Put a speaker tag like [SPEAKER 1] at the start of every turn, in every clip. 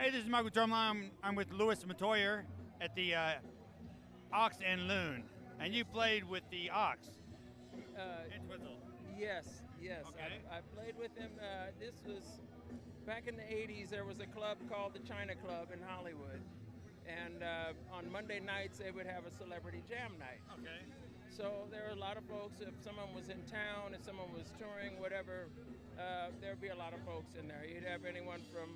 [SPEAKER 1] Hey, this is Michael DRUMline. I'm with Louis Metoyer at the Ox and Loon, and you played with the Ox and Twizzle.
[SPEAKER 2] Yes.
[SPEAKER 1] Okay.
[SPEAKER 2] I played with him. This was back in the 80s. There was a club called the China Club in Hollywood. And on Monday nights, they would have a celebrity jam night.
[SPEAKER 1] Okay.
[SPEAKER 2] So there were a lot of folks. If someone was in town, if someone was touring, whatever, there'd be a lot of folks in there. You'd have anyone from,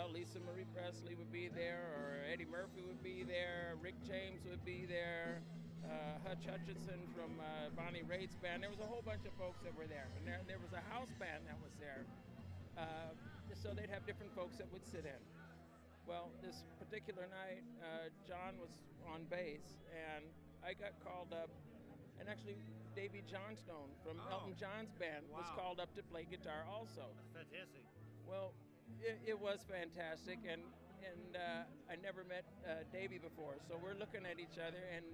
[SPEAKER 2] Lisa Marie Presley would be there, or Eddie Murphy would be there, Rick James would be there, Hutch Hutchinson from Bonnie Raitt's band. There was a whole bunch of folks that were there. And there was a house band that was there. So they'd have different folks that would sit in. Well, this particular night, John was on bass, and I got called up, and actually Davy Johnstone from Elton John's band was called up to play guitar also.
[SPEAKER 1] That's fantastic.
[SPEAKER 2] Well, it was fantastic, and I never met Davy before, so we're looking at each other, and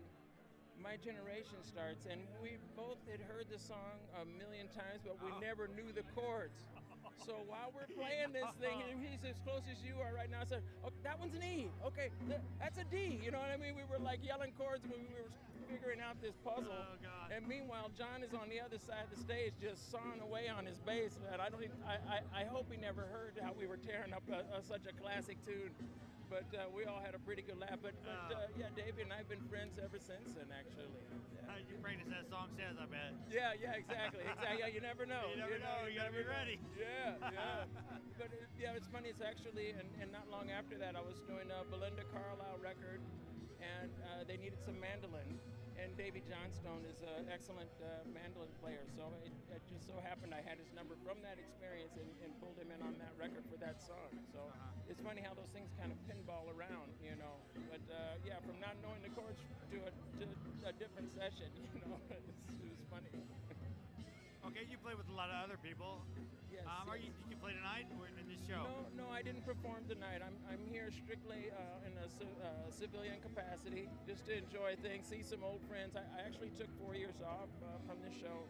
[SPEAKER 2] my generation starts, and we both had heard the song a million times, but we never knew the chords. So while we're playing this thing, and he's as close as you are right now, I said, "Oh, that one's an E. Okay, that's a D." You know what I mean? We were like yelling chords when we were figuring out this puzzle.
[SPEAKER 1] Oh, God.
[SPEAKER 2] And meanwhile, John is on the other side of the stage, just sawing away on his bass. And I hope he never heard how we were tearing up such a classic tune. But we all had a pretty good laugh. But yeah, Davey and I have been friends ever since then, actually.
[SPEAKER 1] How you practice that song says, I bet.
[SPEAKER 2] Yeah, exactly. Yeah, you never know.
[SPEAKER 1] You never know. You gotta be ready.
[SPEAKER 2] Yeah. But yeah, it's funny. It's actually, and not long after that, I was doing a Belinda Carlisle record, and they needed some mandolin. And Davy Johnstone is an excellent mandolin player, so it just so happened I had his number from that experience and pulled him in on that record for that song. So it's funny how those things kind of pinball around, you know. But yeah, from not knowing the chords to a different session, you know, it was funny.
[SPEAKER 1] Okay, you play with a lot of other people.
[SPEAKER 2] Yes.
[SPEAKER 1] Did you play tonight or in this show?
[SPEAKER 2] No, I didn't perform tonight. I'm here strictly in a civilian capacity, just to enjoy things, see some old friends. I actually took 4 years off from this show.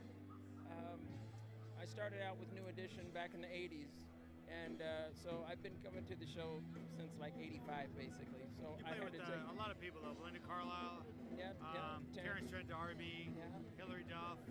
[SPEAKER 2] I started out with New Edition back in the 80s, and so I've been coming to the show since like 85, basically. So
[SPEAKER 1] You
[SPEAKER 2] I
[SPEAKER 1] play
[SPEAKER 2] had
[SPEAKER 1] with
[SPEAKER 2] to take
[SPEAKER 1] a lot of people, though. Belinda Carlisle, Terrence Trent D'Arby, Hillary Duff.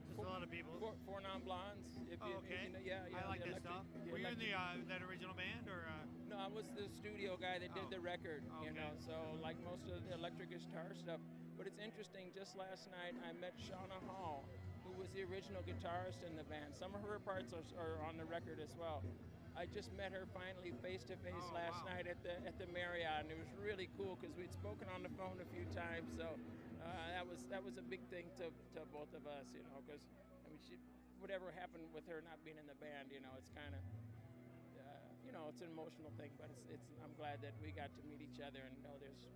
[SPEAKER 1] Just a lot of people.
[SPEAKER 2] Four Non-Blondes.
[SPEAKER 1] Okay. I like that stuff. Were you in that original band, or?
[SPEAKER 2] No, I was the studio guy that did the record.
[SPEAKER 1] Okay.
[SPEAKER 2] You know, so like most of the electric guitar stuff. But it's interesting. Just last night, I met Shauna Hall, who was the original guitarist in the band. Some of her parts are on the record as well. I just met her finally face to face last night at the Marriott, and it was really cool because we'd spoken on the phone a few times. So that was a big thing to both of us, you know, because I mean, whatever happened with her not being in the band, you know, it's kind of you know, it's an emotional thing, but it's I'm glad that we got to meet each other and know there's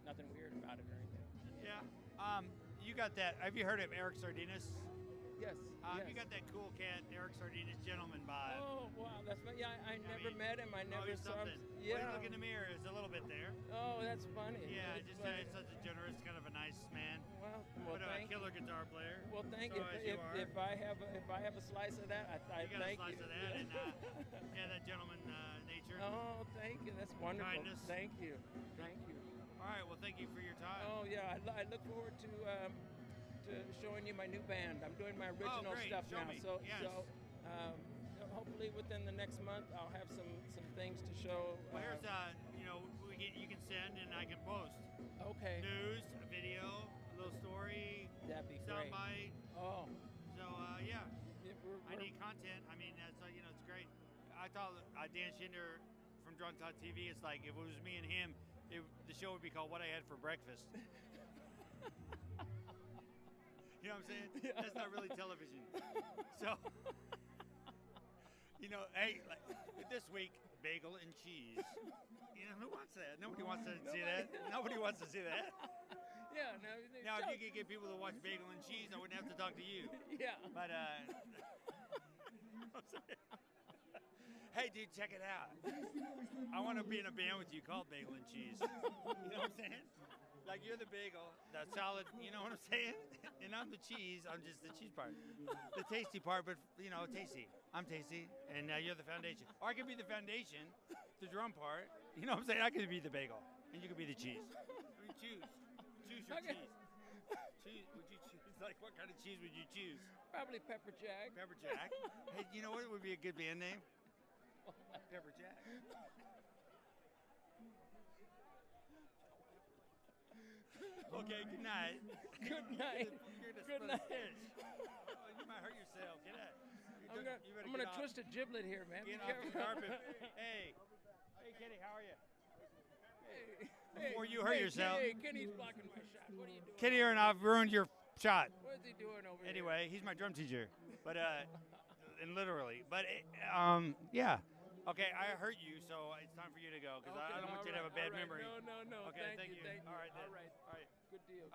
[SPEAKER 2] nothing weird about it or anything.
[SPEAKER 1] Yeah. You got that. Have you heard of Eric Sardinas?
[SPEAKER 2] Yes.
[SPEAKER 1] You got that cool cat, Eric Sardinas gentleman vibe.
[SPEAKER 2] Oh, wow. That's funny. Yeah, I never met him. I never saw him.
[SPEAKER 1] Yeah. When you look in the mirror, it's a little bit there.
[SPEAKER 2] Oh, that's funny.
[SPEAKER 1] Yeah,
[SPEAKER 2] that's
[SPEAKER 1] just such a generous, kind of a nice man.
[SPEAKER 2] Well,
[SPEAKER 1] but a
[SPEAKER 2] thank
[SPEAKER 1] killer
[SPEAKER 2] you.
[SPEAKER 1] guitar player.
[SPEAKER 2] Well, thank you. If I have a slice of that, I thank you.
[SPEAKER 1] You got a slice of that, and that gentleman nature.
[SPEAKER 2] Oh, thank you. That's wonderful.
[SPEAKER 1] Kindness.
[SPEAKER 2] Thank you. Thank you.
[SPEAKER 1] All right. Well, thank you for your time.
[SPEAKER 2] Oh yeah, I look forward to showing you my new band. I'm doing my original stuff
[SPEAKER 1] Show
[SPEAKER 2] now.
[SPEAKER 1] me.
[SPEAKER 2] So
[SPEAKER 1] Yes.
[SPEAKER 2] hopefully within the next month I'll have some things to show.
[SPEAKER 1] Well, here's you can send and I can post.
[SPEAKER 2] Okay.
[SPEAKER 1] News, a video, a little story.
[SPEAKER 2] That'd be
[SPEAKER 1] sound
[SPEAKER 2] great.
[SPEAKER 1] bite.
[SPEAKER 2] Oh.
[SPEAKER 1] So yeah, I need content. I mean, that's it's great. I thought Dan Schinder from Drunk Talk TV. It's like if it was me and him, the show would be called "What I Had for Breakfast." You know what I'm saying? Yeah. That's not really television. So, hey, like, this week, bagel and cheese. Who wants that? Nobody wants to see that. Nobody wants to see that.
[SPEAKER 2] Yeah.
[SPEAKER 1] Now, if you could get people to watch bagel and cheese, I wouldn't have to talk to you.
[SPEAKER 2] Yeah.
[SPEAKER 1] But, I'm sorry. Hey, dude, check it out. I want to be in a band with you called Bagel and Cheese. You know what I'm saying? Like you're the bagel, the solid, you know what I'm saying? And I'm the cheese. I'm just the cheese part, the tasty part, but you know, tasty. I'm tasty, and you're the foundation. Or I could be the foundation, the drum part. You know what I'm saying? I could be the bagel, and you could be the cheese. I mean, choose your
[SPEAKER 2] Okay.
[SPEAKER 1] cheese. Choose. Would you choose? Like, what kind of cheese would you choose?
[SPEAKER 2] Probably pepper jack.
[SPEAKER 1] Pepper Jack. Hey, you know what would be a good band name? Pepper Jack. Okay, good night.
[SPEAKER 2] Good night.
[SPEAKER 1] You're gonna
[SPEAKER 2] Good
[SPEAKER 1] spill
[SPEAKER 2] night.
[SPEAKER 1] fish. Oh, you might hurt yourself. Get out.
[SPEAKER 2] I'm gonna twist a giblet here, man.
[SPEAKER 1] Get
[SPEAKER 2] Be
[SPEAKER 1] off the
[SPEAKER 2] careful.
[SPEAKER 1] carpet. Hey, Kenny, how are you?
[SPEAKER 2] Hey,
[SPEAKER 1] Before you hurt yourself.
[SPEAKER 2] Hey, Kenny's blocking my shot. What are you doing?
[SPEAKER 1] Kenny and I've ruined your shot.
[SPEAKER 2] What is he doing over here?
[SPEAKER 1] Anyway, he's my drum teacher, but and literally, but yeah. Okay, I hurt you, so it's time for you to go because I don't want you to have a bad memory.
[SPEAKER 2] No.
[SPEAKER 1] Okay,
[SPEAKER 2] Thank you.
[SPEAKER 1] All right, then.
[SPEAKER 2] All right.
[SPEAKER 1] All right.
[SPEAKER 2] Good deal.
[SPEAKER 1] All right.